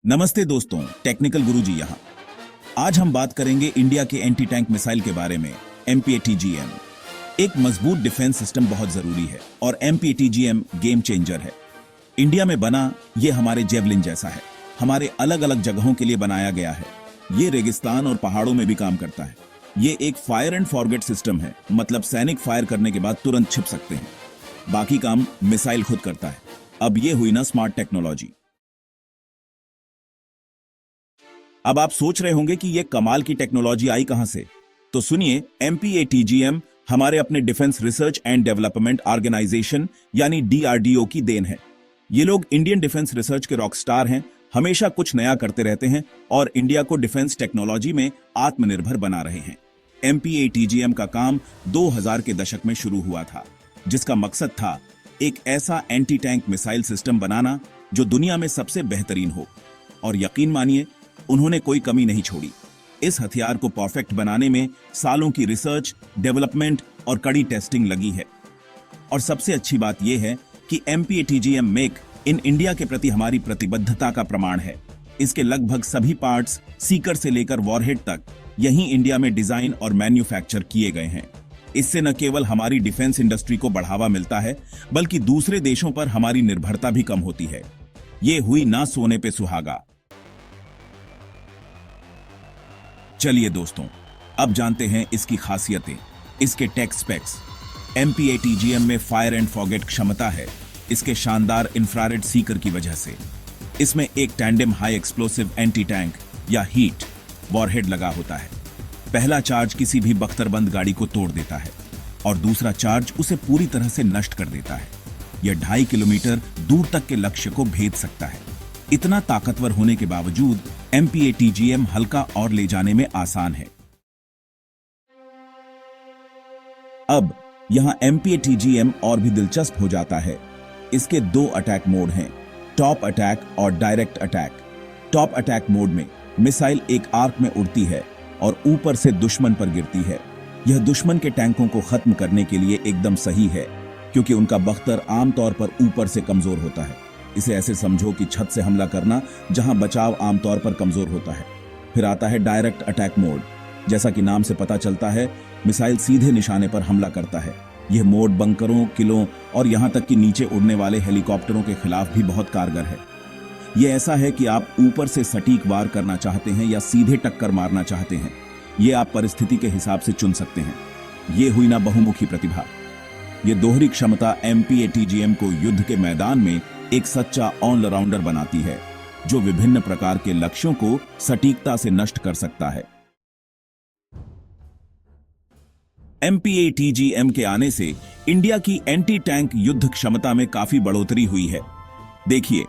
नमस्ते दोस्तों, टेक्निकल गुरुजी यहाँ। आज हम बात करेंगे इंडिया के एंटी टैंक मिसाइल के बारे में, MPATGM। एक मजबूत डिफेंस सिस्टम बहुत जरूरी है और MPATGM गेम चेंजर है। इंडिया में बना ये हमारे जेवलिन जैसा है, हमारे अलग अलग जगहों के लिए बनाया गया है। ये रेगिस्तान और पहाड़ों में भी काम करता है। ये एक फायर एंड फॉरगेट सिस्टम है, मतलब सैनिक फायर करने के बाद तुरंत छिप सकते हैं, बाकी काम मिसाइल खुद करता है। अब ये हुई ना स्मार्ट टेक्नोलॉजी। अब आप सोच रहे होंगे कि ये कमाल की टेक्नोलॉजी आई कहां से, तो सुनिए। MPATGM हमारे अपने defence research and development organisation यानी DRDO की देन है। ये लोग इंडियन डिफेंस रिसर्च के रॉक स्टार हैं, हमेशा कुछ नया करते रहते हैं और इंडिया को डिफेंस टेक्नोलॉजी में आत्मनिर्भर बना रहे हैं। MPATGM का काम 2000 के दशक में शुरू हुआ था, जिसका मकसद था एक ऐसा एंटी टैंक मिसाइल सिस्टम बनाना जो दुनिया में सबसे बेहतरीन हो। और यकीन मानिए, उन्होंने कोई कमी नहीं छोड़ी। इस हथियार को परफेक्ट बनाने में सालों की रिसर्च, डेवलपमेंट और कड़ी टेस्टिंग लगी है। और सबसे अच्छी बात यह है कि MPATGM मेक इन इंडिया के प्रति हमारी प्रतिबद्धता का प्रमाण है। इसके लगभग सभी पार्ट्स, सीकर से लेकर वॉरहेड तक, यहीं इंडिया में डिजाइन और मैन्युफैक्चर किए गए हैं। इससे न केवल हमारी डिफेंस इंडस्ट्री को बढ़ावा मिलता है, बल्कि दूसरे देशों पर हमारी निर्भरता भी कम होती है। ये हुई ना सोने पे सुहागा। चलिए दोस्तों, अब जानते हैं इसकी खासियतें, इसके टेक स्पेक्स। MPATGM में फायर एंड फॉरगेट क्षमता है, इसके शानदार इंफ्रारेड सीकर की वजह से। इसमें एक tandem high explosive anti tank या हीट वॉरहेड लगा होता है। पहला चार्ज किसी भी बख्तरबंद गाड़ी को तोड़ देता है और दूसरा चार्ज उसे पूरी तरह से नष्ट कर देता है। यह 2.5 किलोमीटर दूर तक के लक्ष्य को भेद सकता है। इतना ताकतवर होने के बावजूद MPATGM हल्का और ले जाने में आसान है। अब यहां MPATGM और भी दिलचस्प हो जाता है। इसके 2 अटैक मोड हैं, टॉप अटैक और direct attack. Top attack mode में मिसाइल एक आर्क में उड़ती है और ऊपर से दुश्मन पर गिरती है। यह दुश्मन के टैंकों को खत्म करने के लिए एकदम सही है, क्योंकि उनका बख्तर आमतौर पर ऊपर से कमजोर होता है। इसे ऐसे समझो कि छत से हमला करना, जहां बचाव आमतौर पर कमजोर होता है। फिर आता है डायरेक्ट अटैक मोड। जैसा कि नाम से पता चलता है, मिसाइल सीधे निशाने पर हमला करता है। यह मोड बंकरों, किलों और यहां तक कि नीचे उड़ने वाले हेलीकॉप्टरों के खिलाफ भी बहुत कारगर है। यह ऐसा है कि आप ऊपर से सटीक वार करना चाहते हैं या सीधे टक्कर मारना चाहते हैं, यह आप परिस्थिति के हिसाब से चुन सकते हैं। यह हुई ना बहुमुखी प्रतिभा। यह दोहरी क्षमता MPATGM को युद्ध के मैदान में एक सच्चा ऑलराउंडर बनाती है, जो विभिन्न प्रकार के लक्ष्यों को सटीकता से नष्ट कर सकता है। MPATGM के आने से इंडिया की एंटी टैंक युद्ध क्षमता में काफी बढ़ोतरी हुई है। देखिए,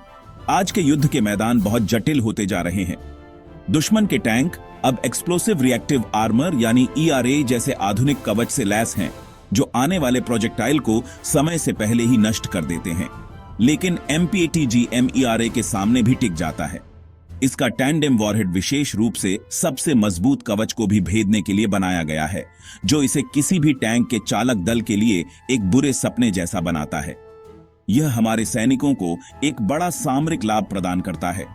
आज के युद्ध के मैदान बहुत जटिल होते जा रहे हैं। दुश्मन के टैंक अब एक्सप्लोसिव रिएक्टिव आर्मर यानी ERA जैसे आधुनिक कवच से लैस हैं, जो आने वाले प्रोजेक्टाइल को समय से पहले ही नष्ट कर देते हैं। लेकिन MPATGM ERA के सामने भी टिक जाता है। इसका टैंडेम वॉरहेड विशेष रूप से सबसे मजबूत कवच को भी भेदने के लिए बनाया गया है, जो इसे किसी भी टैंक के चालक दल के लिए एक बुरे सपने जैसा बनाता है। यह हमारे सैनिकों को एक बड़ा सामरिक लाभ प्रदान करता है,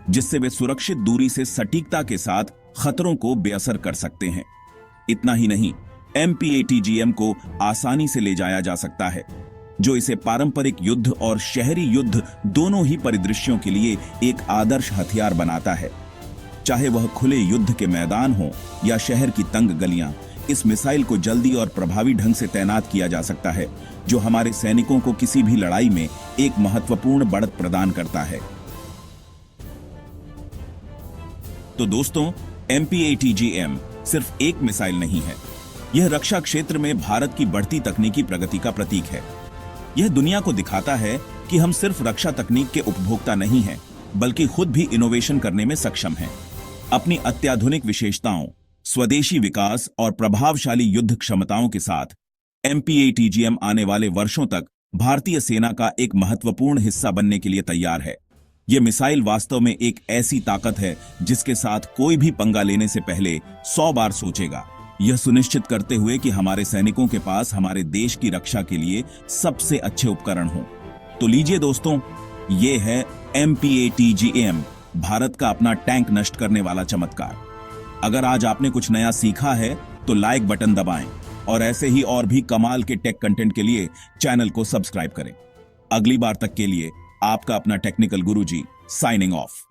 जिससे वे सुरक्षित दूरी से सटीकता के साथ खतरों को बेअसर कर सकते हैं। इतना ही नहीं, MPATGM को आसानी से ले जाया जा सकता है, जो इसे पारंपरिक युद्ध और शहरी युद्ध दोनों ही परिदृश्यों के लिए एक आदर्श हथियार बनाता है। चाहे वह खुले युद्ध के मैदान हो या शहर की तंग गलियां, इस मिसाइल को जल्दी और प्रभावी ढंग से तैनात किया जा सकता है, जो हमारे सैनिकों को किसी भी लड़ाई में एक महत्वपूर्ण बढ़त प्रदान करता है। तो दोस्तों, MPATGM सिर्फ एक मिसाइल नहीं है, यह रक्षा क्षेत्र में भारत की बढ़ती तकनीकी प्रगति का प्रतीक है। यह दुनिया को दिखाता है कि हम सिर्फ रक्षा तकनीक के उपभोक्ता नहीं हैं, बल्कि खुद भी इनोवेशन करने में सक्षम हैं। अपनी अत्याधुनिक विशेषताओं, स्वदेशी विकास और प्रभावशाली युद्ध क्षमताओं के साथ MPATGM आने वाले वर्षों तक भारतीय सेना का एक महत्वपूर्ण हिस्सा बनने के लिए तैयार है। यह मिसाइल वास्तव में एक ऐसी ताकत है जिसके साथ कोई भी पंगा लेने से पहले 100 बार सोचेगा, यह सुनिश्चित करते हुए कि हमारे सैनिकों के पास हमारे देश की रक्षा के लिए सबसे अच्छे उपकरण हों। तो लीजिए दोस्तों, ये है MPATGM भारत का अपना टैंक नष्ट करने वाला चमत्कार। अगर आज आपने कुछ नया सीखा है तो लाइक बटन दबाएं और ऐसे ही और भी कमाल के टेक कंटेंट के लिए चैनल को सब्सक्राइब करें। अगली बार तक के लिए आपका अपना टेक्निकल गुरुजी साइनिंग ऑफ।